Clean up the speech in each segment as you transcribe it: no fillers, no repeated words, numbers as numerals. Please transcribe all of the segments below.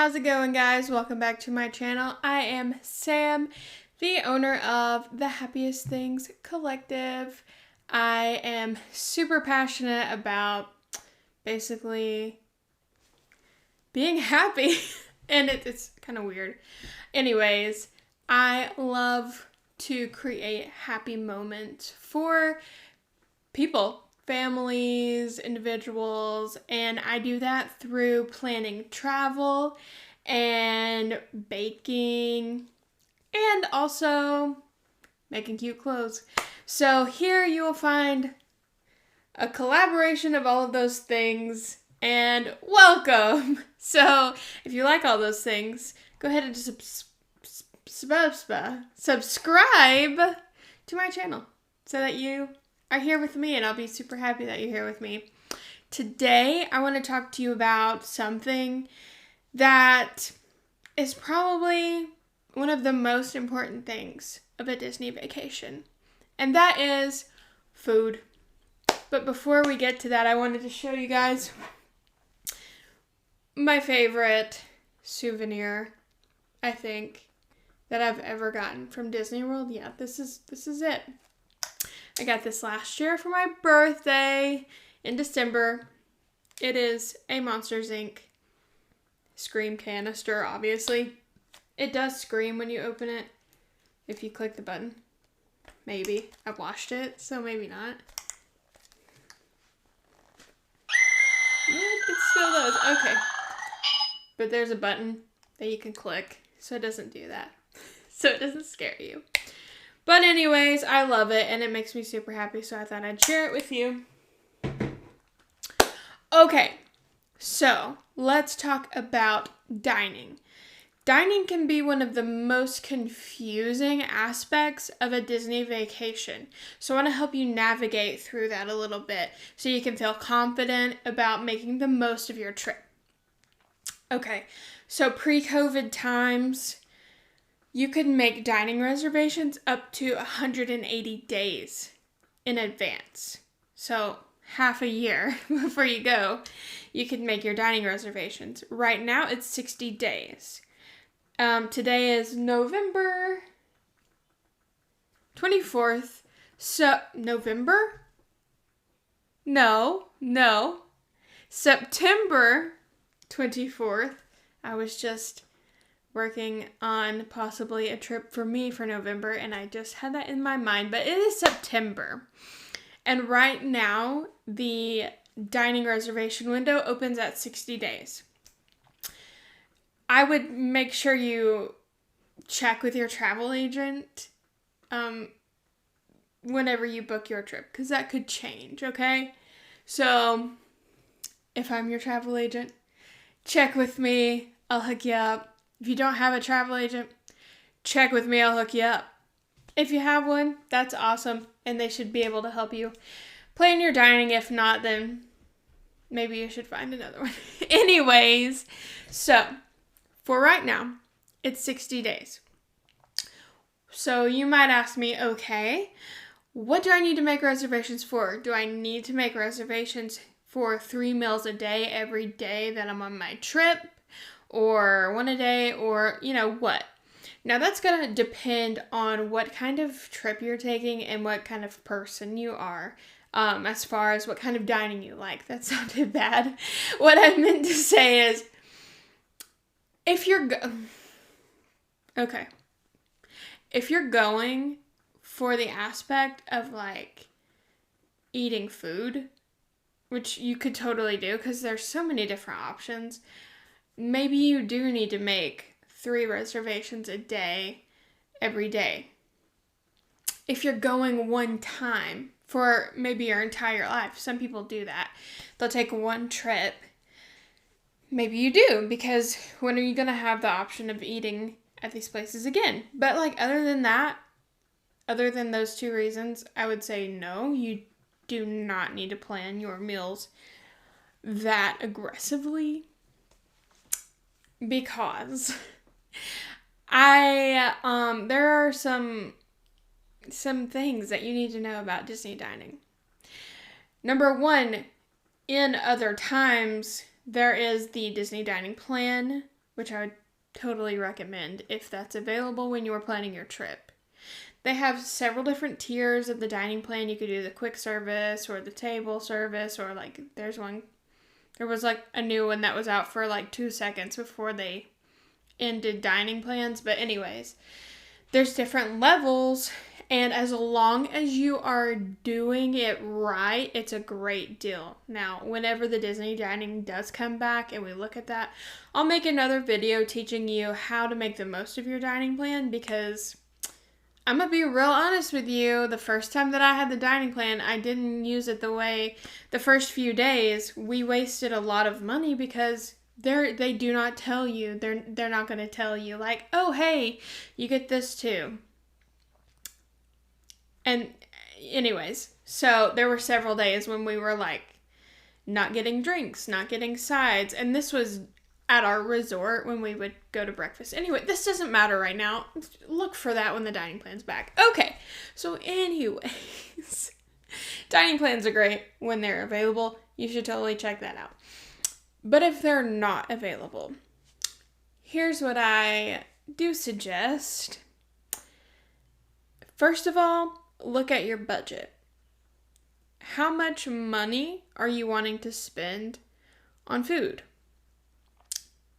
how's it going, guys? Welcome back to my channel. I am Sam, the owner of the Happiest Things Collective. I am super passionate about basically being happy, and it's kind of weird. Anyways, I love to create happy moments for people, families, individuals, and I do that through planning travel and baking and also making cute clothes. So here you will find a collaboration of all of those things, and welcome. So if you like all those things, go ahead and subscribe to my channel so that you are here with me, and I'll be super happy that you're here with me. Today, I want to talk to you about something that is probably one of the most important things of a Disney vacation, and that is food. But before we get to that, I wanted to show you guys my favorite souvenir, I think, that I've ever gotten from Disney World. Yeah, this is it. I got this last year for my birthday in December. It is a Monsters Inc. Scream canister, obviously. It does scream when you open it, if you click the button. Maybe. I've washed it, so maybe not. It still does. Okay. But there's a button that you can click, so it doesn't do that. So it doesn't scare you. But anyways, I love it, and it makes me super happy, so I thought I'd share it with you. Okay, so let's talk about dining. Dining can be one of the most confusing aspects of a Disney vacation. So I want to help you navigate through that a little bit so you can feel confident about making the most of your trip. Okay, so pre-COVID times, you could make dining reservations up to 180 days in advance. So half a year before you go, you could make your dining reservations. Right now, it's 60 days. Today is November 24th. So, November? No. September 24th. I was just working on possibly a trip for me for November, and I just had that in my mind, but it is September. And right now, the dining reservation window opens at 60 days. I would make sure you check with your travel agent whenever you book your trip, because that could change, okay? So, if I'm your travel agent, check with me. I'll hook you up. If you don't have a travel agent, check with me, I'll hook you up. If you have one, that's awesome, and they should be able to help you plan your dining. If not, then maybe you should find another one. Anyways, so for right now, it's 60 days. So you might ask me, okay, what do I need to make reservations for? Do I need to make reservations for 3 meals a day every day that I'm on my trip? Or one a day, or what? Now that's going to depend on what kind of trip you're taking and what kind of person you are, as far as what kind of dining you like. That sounded bad. What I meant to say is, if you're going for the aspect of like eating food, which you could totally do because there's so many different options, maybe you do need to make 3 reservations a day, every day. If you're going one time for maybe your entire life, some people do that. They'll take one trip. Maybe you do, because when are you going to have the option of eating at these places again? But other than that, other than those 2 reasons, I would say no, you do not need to plan your meals that aggressively. Because there are some things that you need to know about Disney dining. Number 1, in other times, there is the Disney dining plan, which I would totally recommend if that's available when you are planning your trip. They have several different tiers of the dining plan. You could do the quick service or the table service, or like there was like a new one that was out for like 2 seconds before they ended dining plans. But anyways, there's different levels, and as long as you are doing it right, it's a great deal. Now, whenever the Disney dining does come back and we look at that, I'll make another video teaching you how to make the most of your dining plan, because I'm going to be real honest with you. The first time that I had the dining plan, I didn't use it the way the first few days. We wasted a lot of money because they do not tell you. They're not going to tell you like, oh, hey, you get this too. And anyways, so there were several days when we were like not getting drinks, not getting sides. And this was at our resort when we would go to breakfast. Anyway, this doesn't matter right now. Look for that when the dining plan's back. Okay, so anyways, dining plans are great when they're available. You should totally check that out. But if they're not available, here's what I do suggest. First of all, look at your budget. How much money are you wanting to spend on food?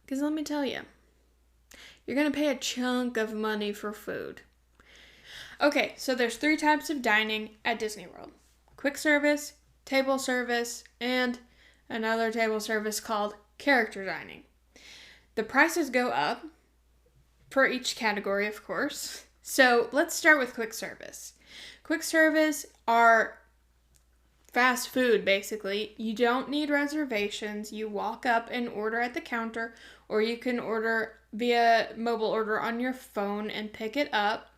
Because let me tell you, you're going to pay a chunk of money for food. Okay, so there's 3 types of dining at Disney World. Quick service, table service, and another table service called character dining. The prices go up for each category, of course. So let's start with quick service. Quick service are fast food, basically. You don't need reservations. You walk up and order at the counter, or you can order via mobile order on your phone and pick it up.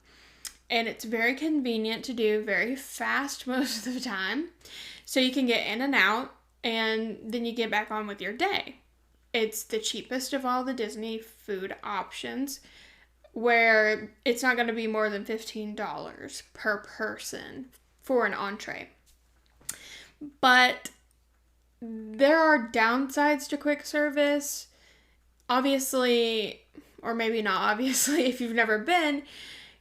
And it's very convenient to do, very fast most of the time. So you can get in and out, and then you get back on with your day. It's the cheapest of all the Disney food options, where it's not going to be more than $15 per person for an entree. But there are downsides to quick service. Obviously, or maybe not obviously, if you've never been,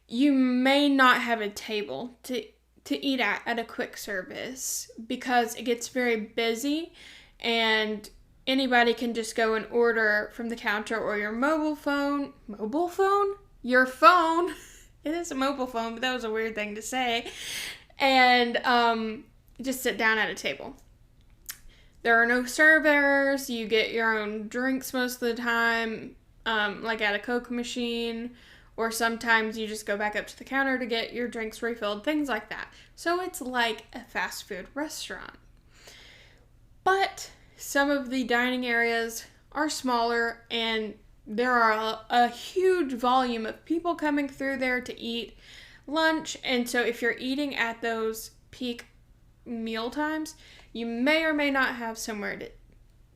you may not have a table to eat at a quick service because it gets very busy and anybody can just go and order from the counter or your mobile phone. Mobile phone? Your phone. It is a mobile phone, but that was a weird thing to say. And just sit down at a table. There are no servers. You get your own drinks most of the time, like at a Coke machine, or sometimes you just go back up to the counter to get your drinks refilled, things like that. So it's like a fast food restaurant. But some of the dining areas are smaller, and there are a huge volume of people coming through there to eat lunch. And so if you're eating at those peak meal times, you may or may not have somewhere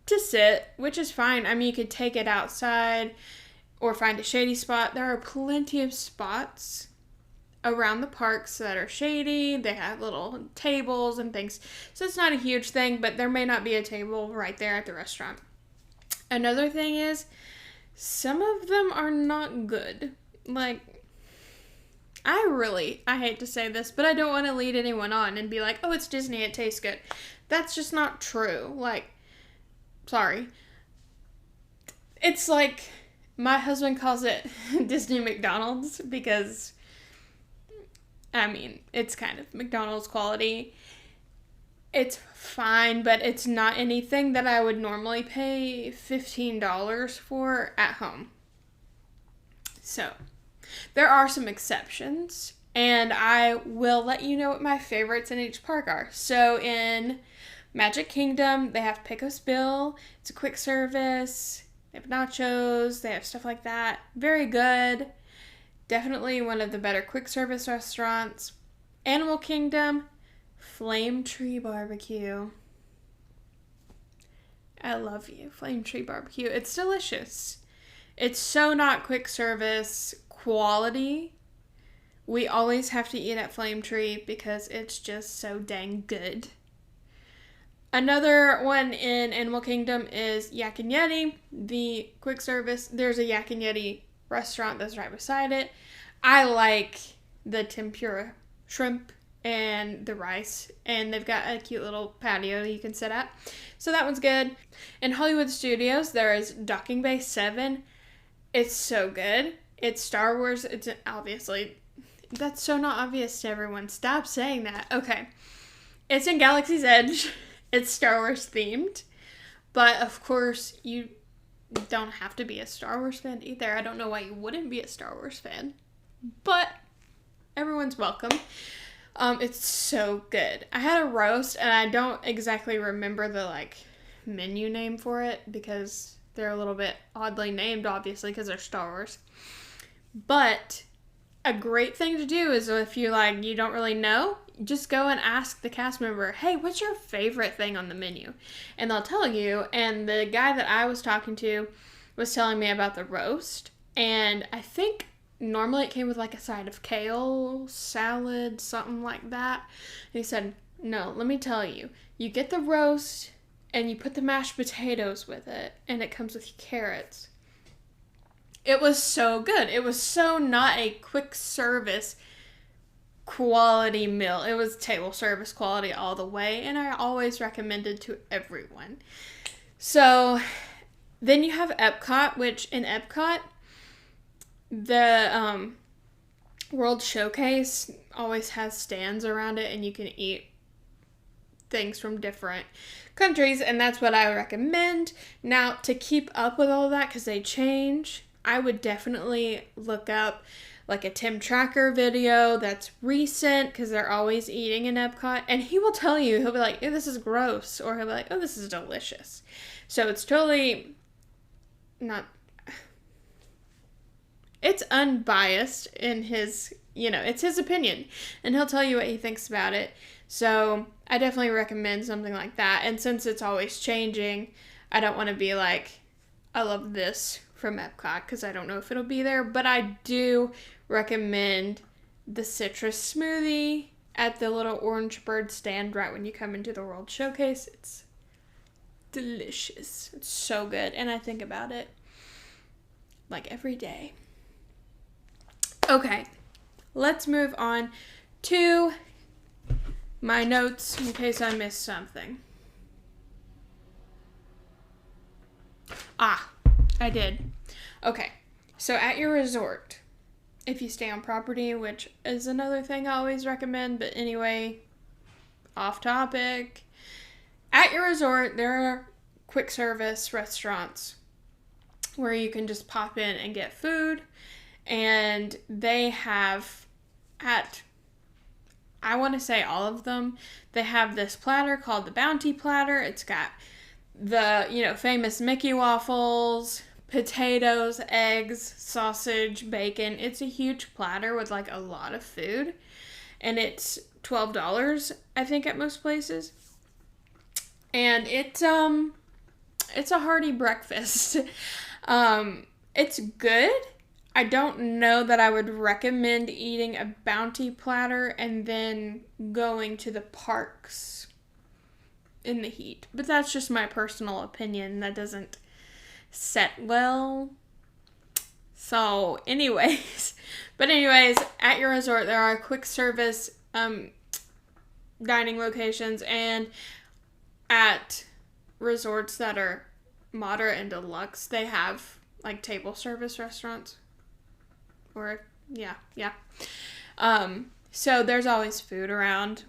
to sit, which is fine. I mean, you could take it outside or find a shady spot. There are plenty of spots around the parks that are shady. They have little tables and things. So it's not a huge thing, but there may not be a table right there at the restaurant. Another thing is, some of them are not good. Like, I hate to say this, but I don't want to lead anyone on and be like, oh, it's Disney, it tastes good. That's just not true. Like, sorry. It's like, my husband calls it Disney McDonald's because, I mean, it's kind of McDonald's quality. It's fine, but it's not anything that I would normally pay $15 for at home. So, there are some exceptions, and I will let you know what my favorites in each park are. So, in Magic Kingdom, they have Pecos Bill. It's a quick service. They have nachos. They have stuff like that. Very good. Definitely one of the better quick service restaurants. Animal Kingdom, Flame Tree Barbecue. I love you, Flame Tree Barbecue. It's delicious. It's so not quick service quality. We always have to eat at Flame Tree because it's just so dang good. Another one in Animal Kingdom is Yak and Yeti, the quick service. There's a Yak and Yeti restaurant that's right beside it. I like the tempura shrimp and the rice, and they've got a cute little patio you can sit at. So that one's good. In Hollywood Studios, there is Docking Bay 7. It's so good. It's Star Wars. It's obviously, that's so not obvious to everyone. Stop saying that. Okay. It's in Galaxy's Edge. It's Star Wars themed. But of course, you don't have to be a Star Wars fan either. I don't know why you wouldn't be a Star Wars fan. But everyone's welcome. It's so good. I had a roast, and I don't exactly remember the, menu name for it, because they're a little bit oddly named, obviously, because they're Star Wars. But a great thing to do is if you don't really know, just go and ask the cast member, hey, what's your favorite thing on the menu? And they'll tell you. And the guy that I was talking to was telling me about the roast. And I think normally it came with a side of kale, salad, something like that. And he said, no, let me tell you. You get the roast and you put the mashed potatoes with it. And it comes with carrots. It was so good. It was so not a quick service quality meal. It was table service quality all the way, and I always recommend it to everyone. So then you have Epcot, which in Epcot, the World Showcase always has stands around it, and you can eat things from different countries, and that's what I recommend. Now, to keep up with all of that, because they change, I would definitely look up a Tim Tracker video that's recent, because they're always eating in Epcot, and he will tell you, he'll be like, oh, this is gross, or he'll be like, oh, this is delicious. So it's totally not, it's unbiased in his, it's his opinion, and he'll tell you what he thinks about it. So I definitely recommend something like that, and since it's always changing, I don't want to be like, I love this from Epcot, because I don't know if it'll be there, but I do recommend the citrus smoothie at the little orange bird stand right when you come into the World Showcase. It's delicious. It's so good, and I think about it every day. Okay, let's move on to my notes in case I missed something. I did. Okay, so at your resort, if you stay on property, which is another thing I always recommend, but anyway, off topic. At your resort, there are quick service restaurants where you can just pop in and get food, and they have, I want to say all of them, they have this platter called the Bounty Platter. It's got the, famous Mickey waffles, potatoes, eggs, sausage, bacon. It's a huge platter with a lot of food, and it's $12, I think, at most places. And it's a hearty breakfast. It's good. I don't know that I would recommend eating a Bounty Platter and then going to the parks in the heat, but that's just my personal opinion. That doesn't set well. So anyways, at your resort there are quick service dining locations, and at resorts that are moderate and deluxe, they have table service restaurants, or yeah. So there's always food around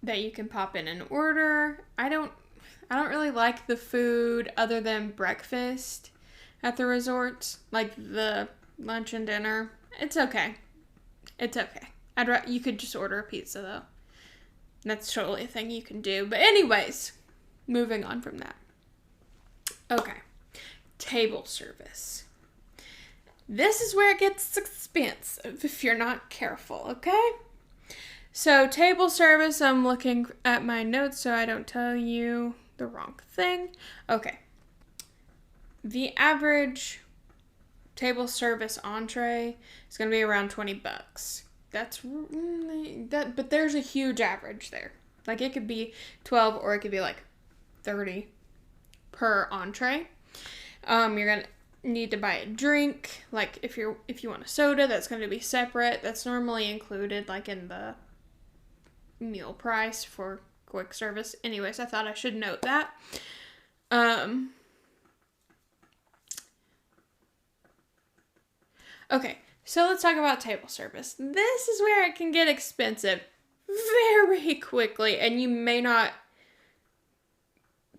that you can pop in and order. I don't really like the food other than breakfast at the resorts, the lunch and dinner. It's okay. You could just order a pizza though. That's totally a thing you can do. But anyways, moving on from that. Okay, table service. This is where it gets expensive if you're not careful, okay? So table service, I'm looking at my notes so I don't tell you the wrong thing. Okay. The average table service entree is going to be around $20. But there's a huge average there. Like it could be 12 or it could be like 30 per entree. You're going to need to buy a drink. Like if you want a soda, that's going to be separate. That's normally included like in the meal price for quick service. Anyways, I thought I should note that. Okay, so let's talk about table service. This is where it can get expensive very quickly, and you may not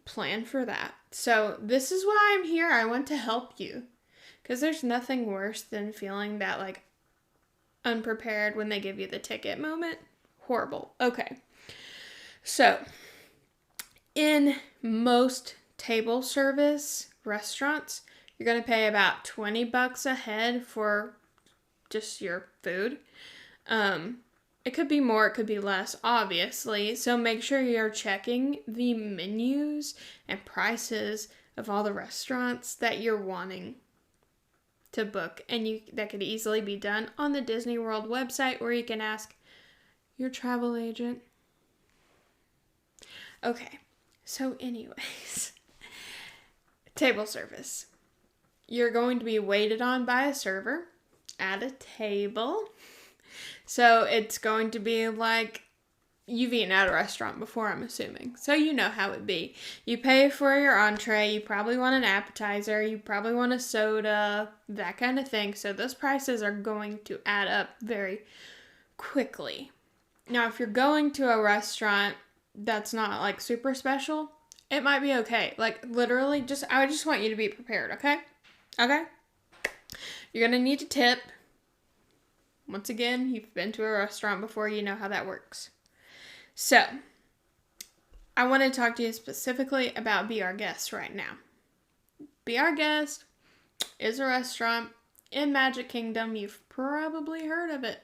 plan for that. So this is why I'm here. I want to help you, because there's nothing worse than feeling that like unprepared when they give you the ticket moment. Horrible. Okay, so in most table service restaurants, you're going to pay about $20 a head for just your food. It could be more, it could be less, obviously. So make sure you're checking the menus and prices of all the restaurants that you're wanting to book. And that could easily be done on the Disney World website, or you can ask your travel agent. Okay, so anyways, table service. You're going to be waited on by a server at a table. So it's going to be like you've eaten at a restaurant before, I'm assuming. So you know how it'd be. You pay for your entree. You probably want an appetizer. You probably want a soda, that kind of thing. So those prices are going to add up very quickly. Now, if you're going to a restaurant that's not like super special, it might be okay. Like literally I just want you to be prepared, okay? Okay? You're going to need to tip. Once again, you've been to a restaurant before, you know how that works. So, I want to talk to you specifically about Be Our Guest right now. Be Our Guest is a restaurant in Magic Kingdom. You've probably heard of it.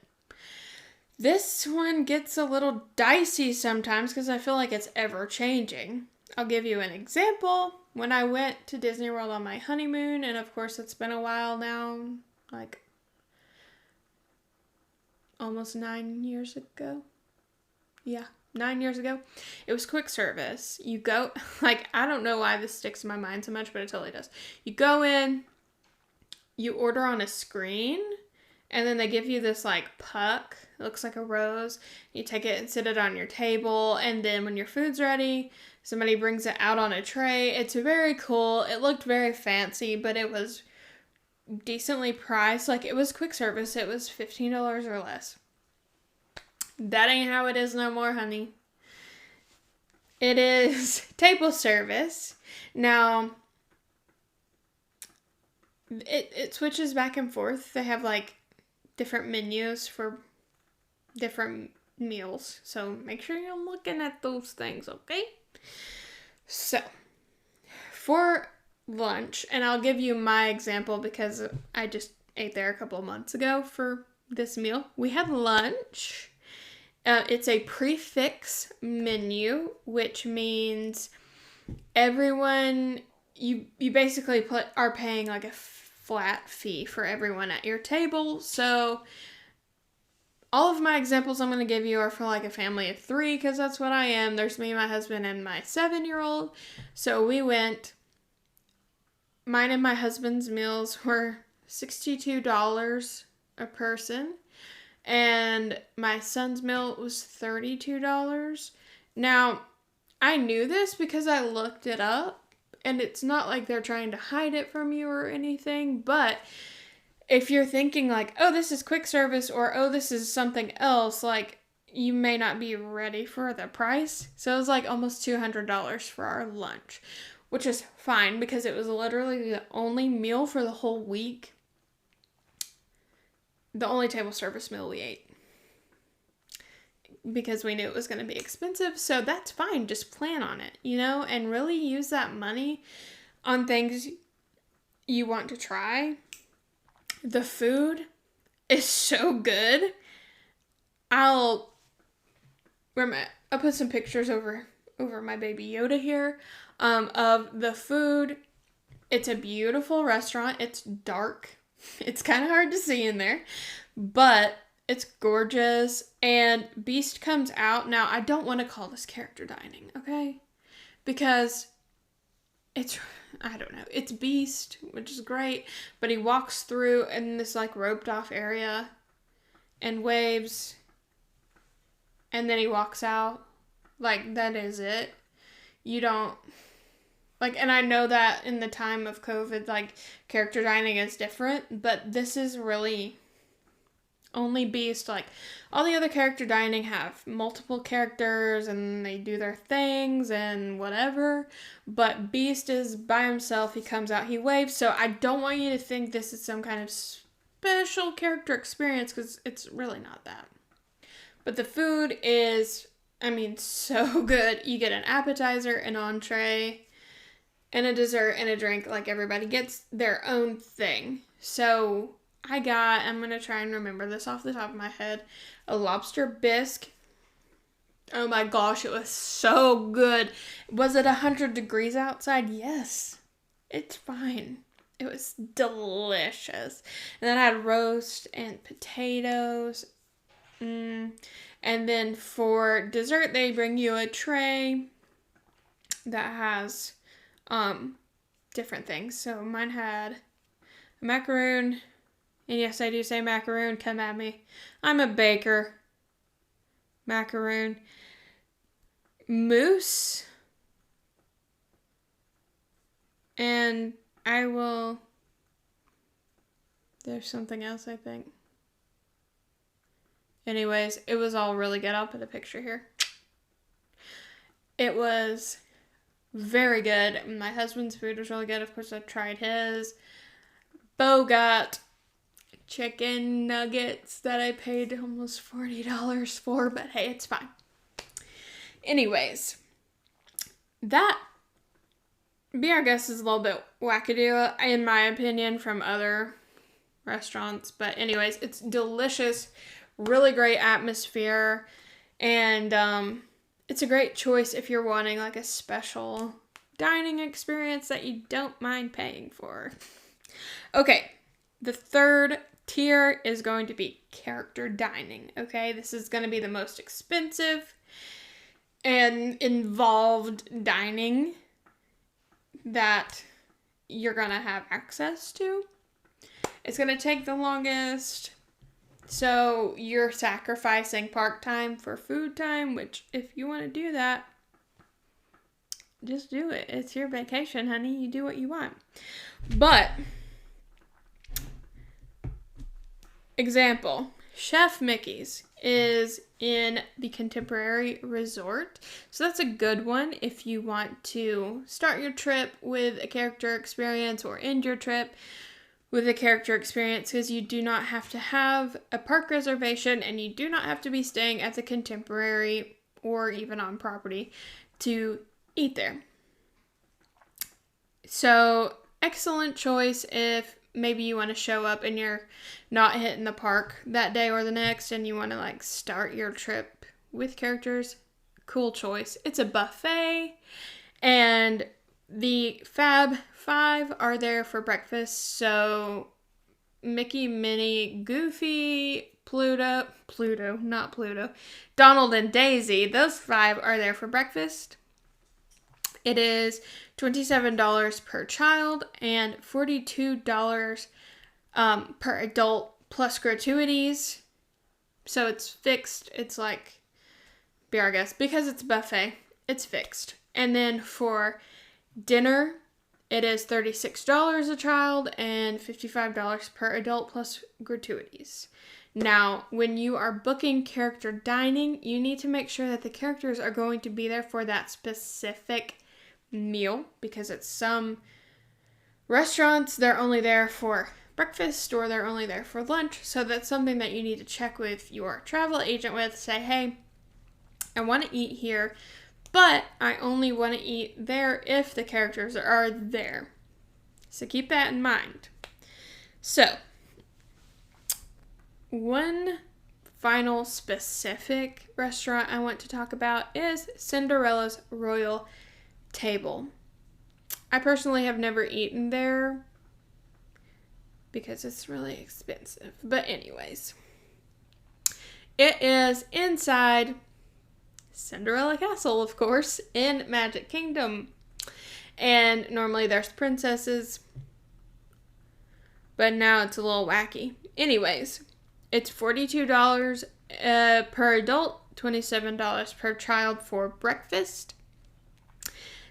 This one gets a little dicey sometimes because I feel like it's ever changing. I'll give you an example. When I went to Disney World on my honeymoon, and of course it's been a while now, like almost 9 years ago. Yeah, 9 years ago. It was quick service. You go, like, I don't know why this sticks in my mind so much, but it totally does. You go in, you order on a screen, and then they give you this, like, puck. It looks like a rose. You take it and sit it on your table, and then when your food's ready, somebody brings it out on a tray. It's very cool. It looked very fancy, but it was decently priced. Like, it was quick service. It was $15 or less. That ain't how it is no more, honey. It is table service. Now, it switches back and forth. They have, like, different menus for different meals. So, make sure you're looking at those things, okay? So, for lunch, and I'll give you my example because I just ate there a couple of months ago for this meal. We had lunch. It's a prefix menu, which means everyone, you basically are paying like a flat fee for everyone at your table. So all of my examples I'm going to give you are for like a family of 3 because that's what I am. There's me, my husband, and my 7-year-old. So we went, mine and my husband's meals were $62 a person. And my son's meal was $32. Now, I knew this because I looked it up. And it's not like they're trying to hide it from you or anything. But if you're thinking like, oh, this is quick service or, oh, this is something else, like, you may not be ready for the price. So it was like almost $200 for our lunch, which is fine because it was literally the only meal for the whole week. The only table service meal we ate. Because we knew it was going to be expensive. So that's fine. Just plan on it, and really use that money on things you want to try. The food is so good. I'll put some pictures over my baby Yoda here of the food. It's a beautiful restaurant. It's dark. It's kind of hard to see in there, but It's gorgeous. And Beast comes out. Now, I don't want to call this character dining, okay? Because it's, I don't know. It's Beast, which is great. But he walks through in this like roped off area and waves. And then he walks out. Like, that is it. You don't, like, and I know that in the time of COVID, like, character dining is different, but this is really only Beast. Like, all the other character dining have multiple characters and they do their things and whatever, but Beast is by himself. He comes out, he waves, so I don't want you to think this is some kind of special character experience, because it's really not that. But the food is, I mean, so good. You get an appetizer, an entree, and a dessert and a drink. Like, everybody gets their own thing. So I'm going to try and remember this off the top of my head, a lobster bisque. Oh my gosh, it was so good. Was it 100 degrees outside? Yes. It's fine. It was delicious. And then I had roast and potatoes. And then for dessert, they bring you a tray that has different things. So mine had a macaroon, and yes, I do say macaroon, come at me. I'm a baker. Macaroon. Mousse. And there's something else, I think. Anyways, it was all really good. I'll put a picture here. It was very good. My husband's food was really good. Of course, I tried his. Bo got chicken nuggets that I paid almost $40 for, but hey, it's fine. Anyways, that Be Our Guest is a little bit wackadoo, in my opinion, from other restaurants. But anyways, it's delicious. Really great atmosphere, and it's a great choice if you're wanting like a special dining experience that you don't mind paying for. Okay, the third tier is going to be character dining. Okay, this is going to be the most expensive and involved dining that you're going to have access to. It's going to take the longest. So you're sacrificing park time for food time, which if you want to do that, just do it. It's your vacation, honey. You do what you want. But, example, Chef Mickey's is in the Contemporary Resort. So that's a good one if you want to start your trip with a character experience or end your trip with a character experience, because you do not have to have a park reservation and you do not have to be staying at the Contemporary or even on property to eat there. So, excellent choice if maybe you want to show up and you're not hitting the park that day or the next and you want to like start your trip with characters. Cool choice. It's a buffet, and the Fab Five are there for breakfast. So Mickey, Minnie, Goofy, not Pluto, Donald and Daisy, those five are there for breakfast. It is $27 per child and $42 per adult plus gratuities. So it's fixed. It's like Be Our Guest, because it's a buffet. It's fixed. And then for dinner, it is $36 a child and $55 per adult plus gratuities. Now, when you are booking character dining, you need to make sure that the characters are going to be there for that specific meal, because at some restaurants, they're only there for breakfast or they're only there for lunch. So that's something that you need to check with your travel agent with. Say, hey, I want to eat here, but I only want to eat there if the characters are there. So keep that in mind. So, one final specific restaurant I want to talk about is Cinderella's Royal Table. I personally have never eaten there because it's really expensive. But anyways, It is inside Cinderella Castle, of course, in Magic Kingdom. And normally there's princesses, but now it's a little wacky. Anyways, it's $42 per adult, $27 per child for breakfast,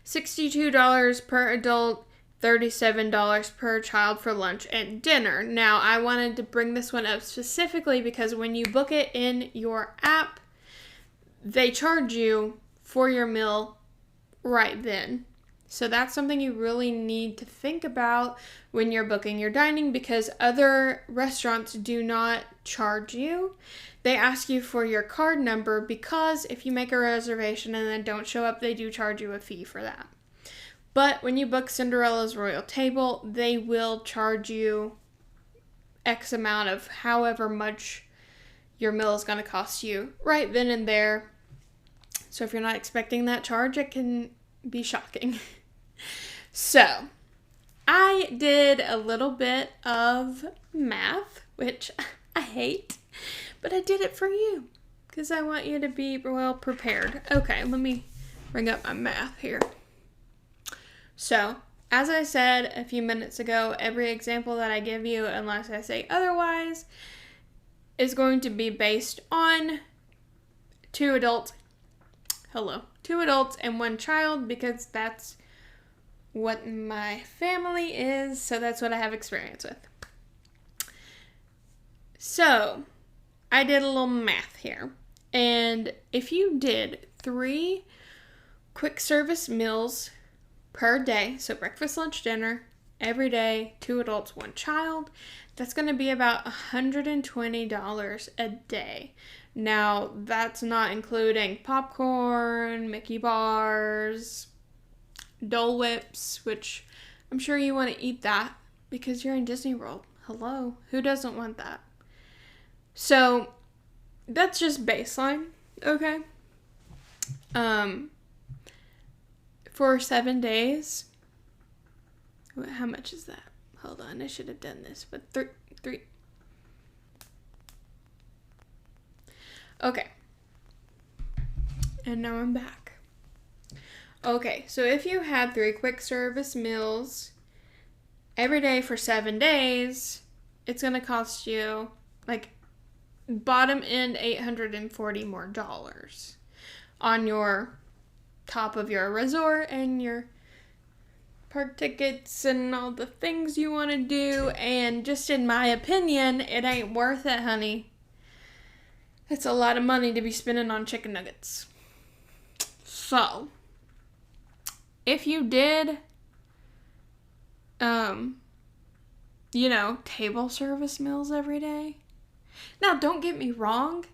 $62 per adult, $37 per child for lunch and dinner. Now, I wanted to bring this one up specifically because when you book it in your app, they charge you for your meal right then. So that's something you really need to think about when you're booking your dining, because other restaurants do not charge you. They ask you for your card number, because if you make a reservation and then don't show up, they do charge you a fee for that. But when you book Cinderella's Royal Table, they will charge you X amount of however much your meal is going to cost you right then and there. So if you're not expecting that charge, it can be shocking. So, I did a little bit of math, which I hate, but I did it for you because I want you to be well prepared. Okay, let me bring up my math here. So, as I said a few minutes ago, every example that I give you, unless I say otherwise, is going to be based on 2 adults and 1 child, because that's what my family is, so that's what I have experience with. So, I did a little math here, and if you did 3 quick service meals per day, so breakfast, lunch, dinner, every day, 2 adults, 1 child, that's going to be about $120 a day. Now, that's not including popcorn, Mickey bars, Dole Whips, which I'm sure you want to eat that because you're in Disney World. Hello, who doesn't want that? So, that's just baseline, okay? For 7 days, how much is that? Hold on, I should have done this, but three. Okay. And now I'm back. Okay, so if you had 3 quick service meals every day for 7 days, it's going to cost you, like, bottom end $840 more on your top of your resort and your park tickets and all the things you want to do. And just in my opinion, it ain't worth it, honey. It's a lot of money to be spending on chicken nuggets. So, if you did, table service meals every day. Now, don't get me wrong.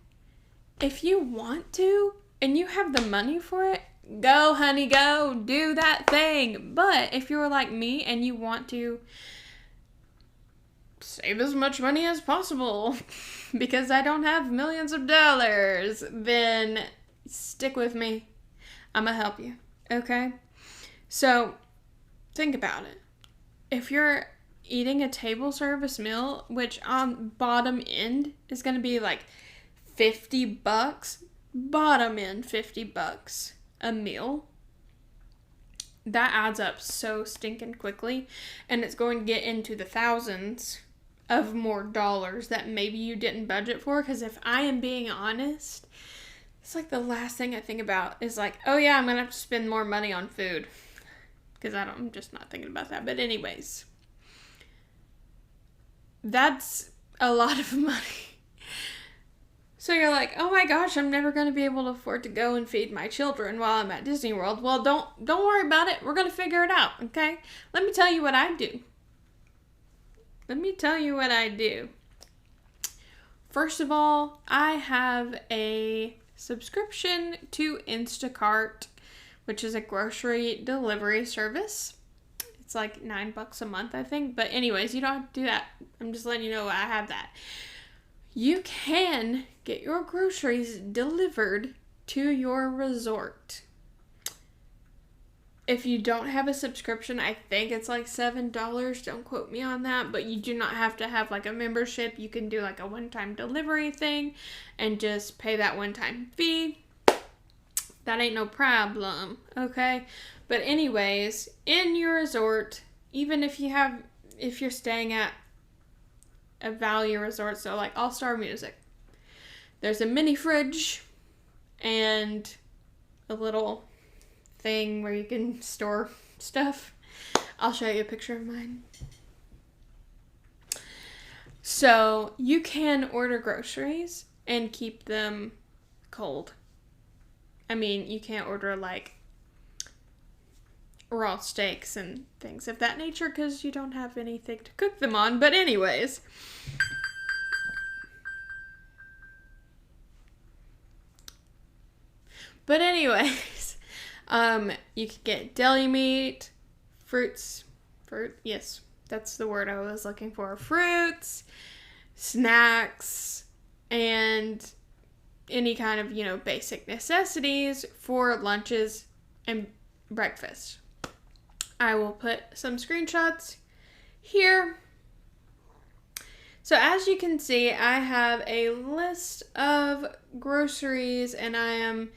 If you want to and you have the money for it, go, honey, go. Do that thing. But if you're like me and you want to save as much money as possible because I don't have millions of dollars, then stick with me. I'm going to help you. Okay? So, think about it. If you're eating a table service meal, which on bottom end is going to be like $50, bottom end $50 a meal, that adds up so stinking quickly, and it's going to get into the thousands of more dollars that maybe you didn't budget for. Because if I am being honest, it's like the last thing I think about is like, oh yeah, I'm going to have to spend more money on food. Because I'm just not thinking about that. But anyways, that's a lot of money. So you're like, oh my gosh, I'm never going to be able to afford to go and feed my children while I'm at Disney World. Well, don't worry about it. We're going to figure it out, okay? Let me tell you what I do. First of all, I have a subscription to Instacart, which is a grocery delivery service. It's like $9 a month, I think. But anyways, you don't have to do that. I'm just letting you know I have that. You can get your groceries delivered to your resort. if you don't have a subscription, I think it's like $7. Don't quote me on that. But you do not have to have like a membership. You can do like a one-time delivery thing and just pay that one-time fee. That ain't no problem, okay? But anyways, in your resort, even if you're staying at a value resort, so like All-Star Music, there's a mini fridge and a little thing where you can store stuff. I'll show you a picture of mine. So you can order groceries and keep them cold. I mean, you can't order like raw steaks and things of that nature because you don't have anything to cook them on. But anyways, you can get deli meat, fruit, yes, that's the word I was looking for. Fruits, snacks, and any kind of, basic necessities for lunches and breakfast. I will put some screenshots here. So as you can see, I have a list of groceries and I am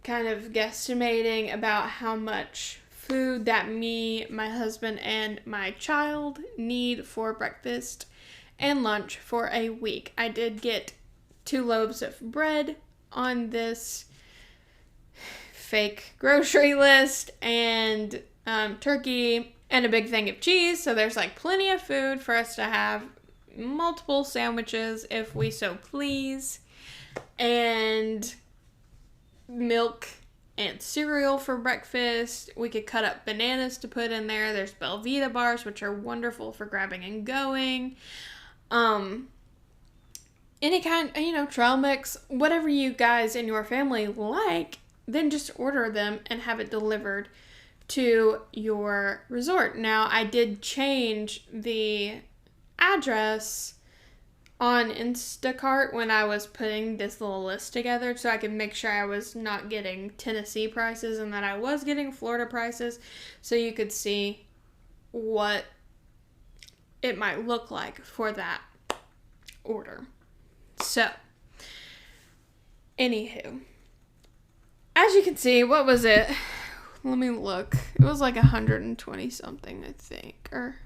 kind of guesstimating about how much food that me, my husband, and my child need for breakfast and lunch for a week. I did get 2 loaves of bread on this fake grocery list and turkey and a big thing of cheese. So there's like plenty of food for us to have multiple sandwiches if we so please. And milk and cereal for breakfast. We could cut up bananas to put in there. There's Belvita bars, which are wonderful for grabbing and going. Any kind, trail mix, whatever you guys in your family like, then just order them and have it delivered to your resort. Now, I did change the address on Instacart when I was putting this little list together so I could make sure I was not getting Tennessee prices and that I was getting Florida prices so you could see what it might look like for that order. So, anywho, as you can see, what was it? Let me look. It was like 120 something, I think, or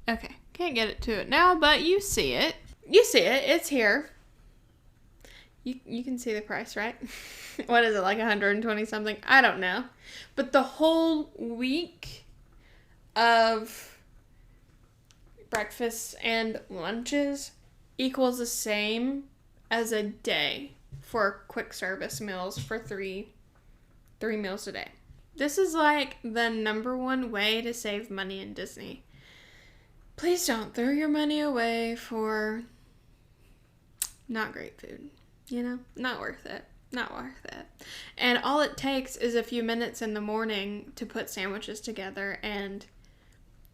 okay, can't get it to it now, but you see it. It's here. You can see the price, right? What is it, like 120 something? I don't know. But the whole week of breakfasts and lunches equals the same as a day for quick service meals for three meals a day. This is like the number one way to save money in Disney. Please don't throw your money away for not great food. Not worth it. Not worth it. And all it takes is a few minutes in the morning to put sandwiches together and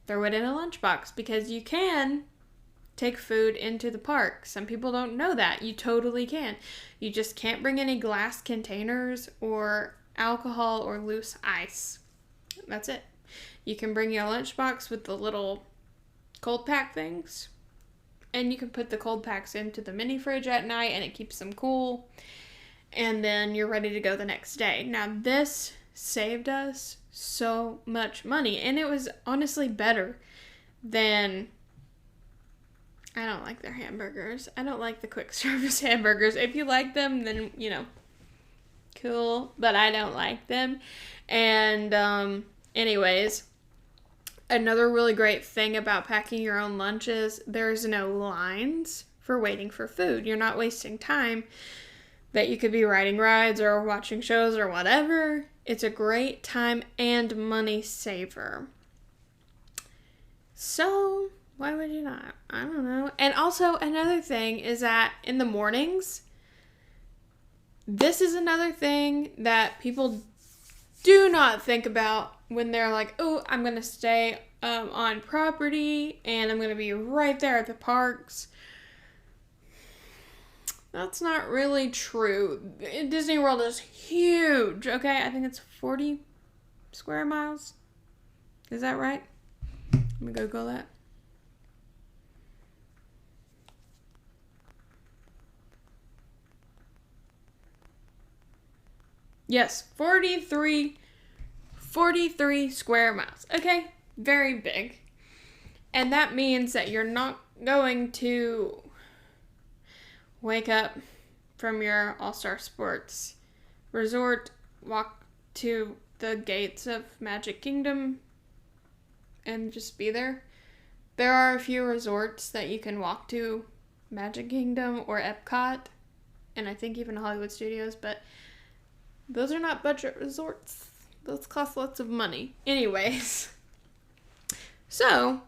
throw it in a lunchbox because you can take food into the park. Some people don't know that. You totally can. You just can't bring any glass containers or alcohol or loose ice. That's it. You can bring your lunchbox with the little cold pack things. And you can put the cold packs into the mini fridge at night and it keeps them cool. And then you're ready to go the next day. Now this saved us so much money. And it was honestly better than... I don't like their hamburgers. I don't like the quick service hamburgers. If you like them, then, cool. But I don't like them. And anyways... Another really great thing about packing your own lunches, there's no lines for waiting for food. You're not wasting time that you could be riding rides or watching shows or whatever. It's a great time and money saver. So, why would you not? I don't know. And also, another thing is that in the mornings, this is another thing that people do not think about when they're like, oh, I'm going to stay on property and I'm going to be right there at the parks. That's not really true. Disney World is huge, okay? I think it's 40 square miles. Is that right? Let me Google that. Yes, 43 square miles. Okay, very big. And that means that you're not going to wake up from your All-Star Sports resort, walk to the gates of Magic Kingdom, and just be there. There are a few resorts that you can walk to Magic Kingdom or Epcot, and I think even Hollywood Studios, but those are not budget resorts. Those cost lots of money. Anyways, so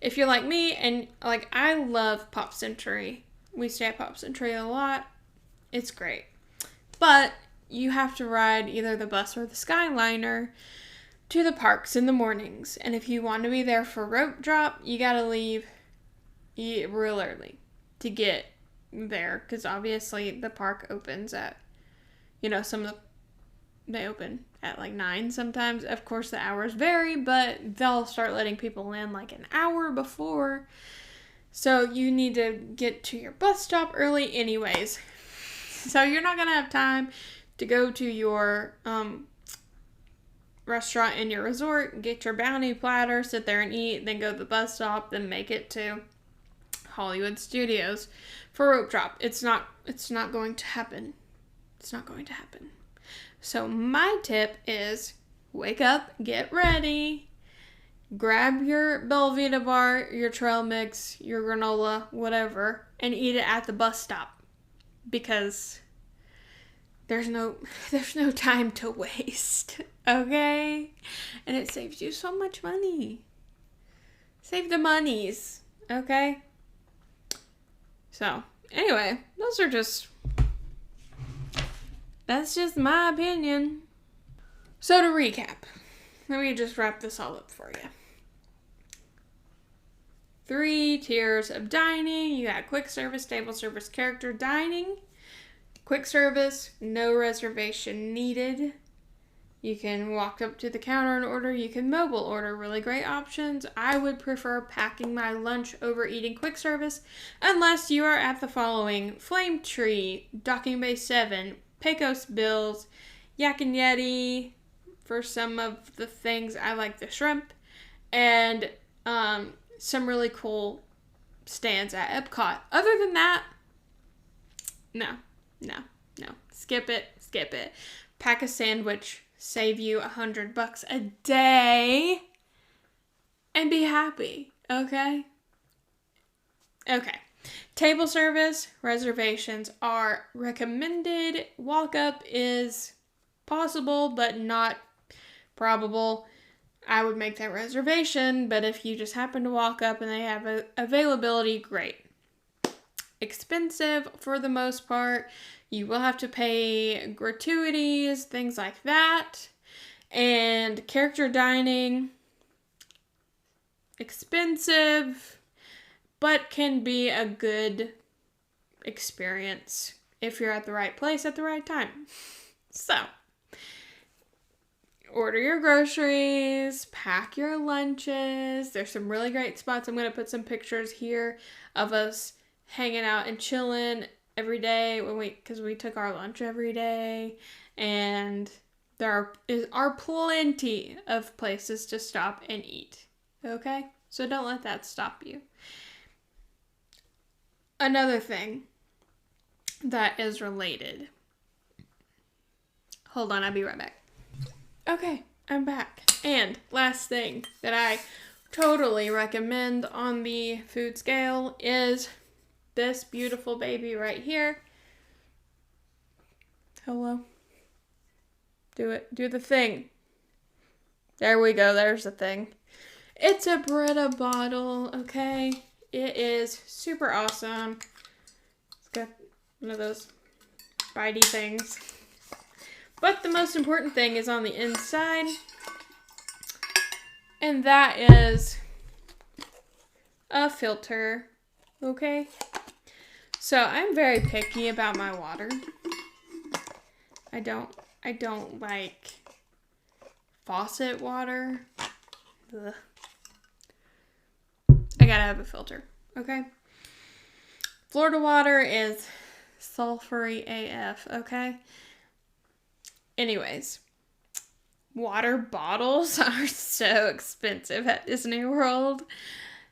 if you're like me, and like I love Pop Century, we stay at Pop Century a lot. It's great. But you have to ride either the bus or the Skyliner to the parks in the mornings. And if you want to be there for rope drop, you gotta leave real early to get there. Because obviously the park opens at, they open at like 9 sometimes. Of course the hours vary, but they'll start letting people in like an hour before. So you need to get to your bus stop early anyways. So you're not going to have time to go to your restaurant in your resort, get your bounty platter, sit there and eat, then go to the bus stop, then make it to Hollywood Studios for rope drop. It's not going to happen. It's not going to happen. So my tip is wake up, get ready, grab your Belvita bar, your trail mix, your granola, whatever, and eat it at the bus stop. Because there's no time to waste, okay? And it saves you so much money. Save the monies, okay? So, anyway, that's just my opinion. So to recap, let me just wrap this all up for you. 3 tiers of dining. You got quick service, table service, character dining. Quick service, no reservation needed. You can walk up to the counter and order. You can mobile order. Really great options. I would prefer packing my lunch over eating quick service unless you are at the following: Flame Tree, Docking Bay 7, Pecos Bills, Yak and Yeti. For some of the things, I like the shrimp. And some really cool stands at Epcot. Other than that, no. Skip it. Pack a sandwich, save you $100 a day, and be happy, okay? Okay. Table service, reservations are recommended. Walk up is possible, but not probable. I would make that reservation, but if you just happen to walk up and they have availability, great. Expensive for the most part. You will have to pay gratuities, things like that. And character dining, expensive, but can be a good experience if you're at the right place at the right time. So, order your groceries, pack your lunches. There's some really great spots. I'm going to put some pictures here of us hanging out and chilling every day because we took our lunch every day, and there are plenty of places to stop and eat. Okay? So don't let that stop you. Another thing that is related. Hold on, I'll be right back. Okay, I'm back. And last thing that I totally recommend on the food scale is this beautiful baby right here. Hello. Do it. Do the thing. There we go. There's the thing. It's a Brita bottle, okay? It is super awesome. It's got one of those bitey things. But the most important thing is on the inside. And that is a filter, okay? So I'm very picky about my water. I don't like faucet water. Ugh. I gotta have a filter, okay? Florida water is sulfury AF, okay? Anyways, water bottles are so expensive at Disney World.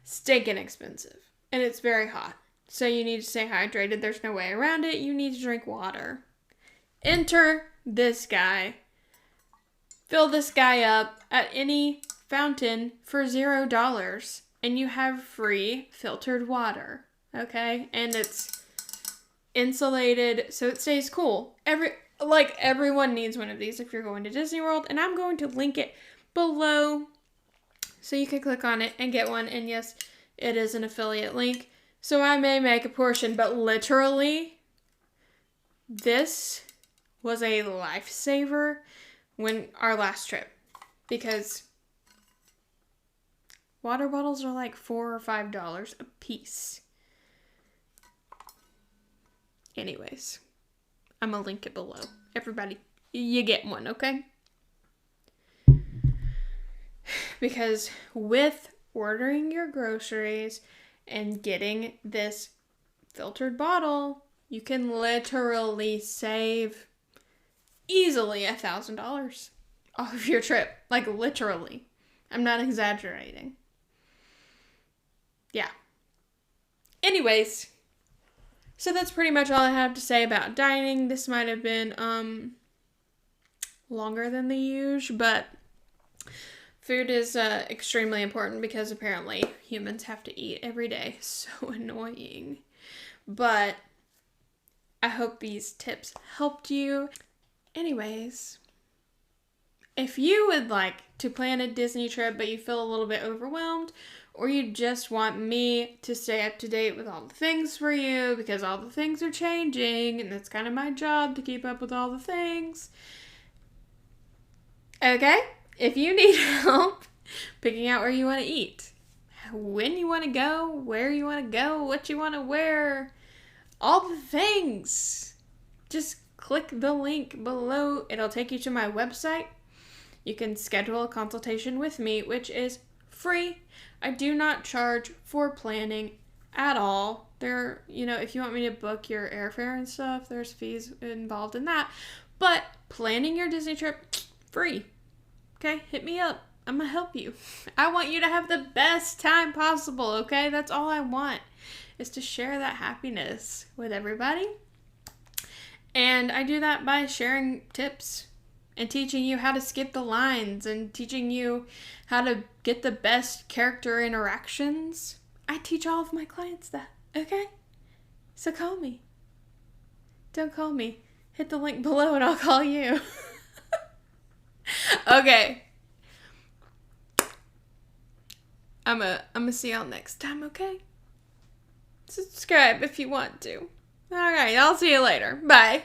Stinking expensive. And it's very hot. So you need to stay hydrated. There's no way around it. You need to drink water. Enter this guy. Fill this guy up at any fountain for $0. And you have free filtered water. Okay? And it's insulated so it stays cool. Everyone needs one of these if you're going to Disney World. And I'm going to link it below so you can click on it and get one. And yes, it is an affiliate link. So I may make a portion, but literally, this was a lifesaver when our last trip. Because water bottles are like $4 or $5 a piece. Anyways, I'm going to link it below. Everybody, you get one, okay? Because with ordering your groceries and getting this filtered bottle, you can literally save easily $1,000 off of your trip. Like, literally. I'm not exaggerating. Yeah. Anyways, so that's pretty much all I have to say about dining. This might have been longer than the usual, but food is extremely important because apparently humans have to eat every day. So annoying. But I hope these tips helped you. Anyways, if you would like to plan a Disney trip but you feel a little bit overwhelmed, or you just want me to stay up to date with all the things for you because all the things are changing and that's kind of my job to keep up with all the things. Okay? If you need help picking out where you want to eat, when you want to go, where you want to go, what you want to wear, all the things, just click the link below. It'll take you to my website. You can schedule a consultation with me, which is free. I do not charge for planning at all. If you want me to book your airfare and stuff, there's fees involved in that. But planning your Disney trip, free. Okay, hit me up. I'm going to help you. I want you to have the best time possible, okay? That's all I want, is to share that happiness with everybody. And I do that by sharing tips and teaching you how to skip the lines and teaching you how to get the best character interactions. I teach all of my clients that, okay? So call me. Don't call me. Hit the link below and I'll call you. Okay. I'm gonna see y'all next time, okay? Subscribe if you want to. Alright, I'll see you later. Bye.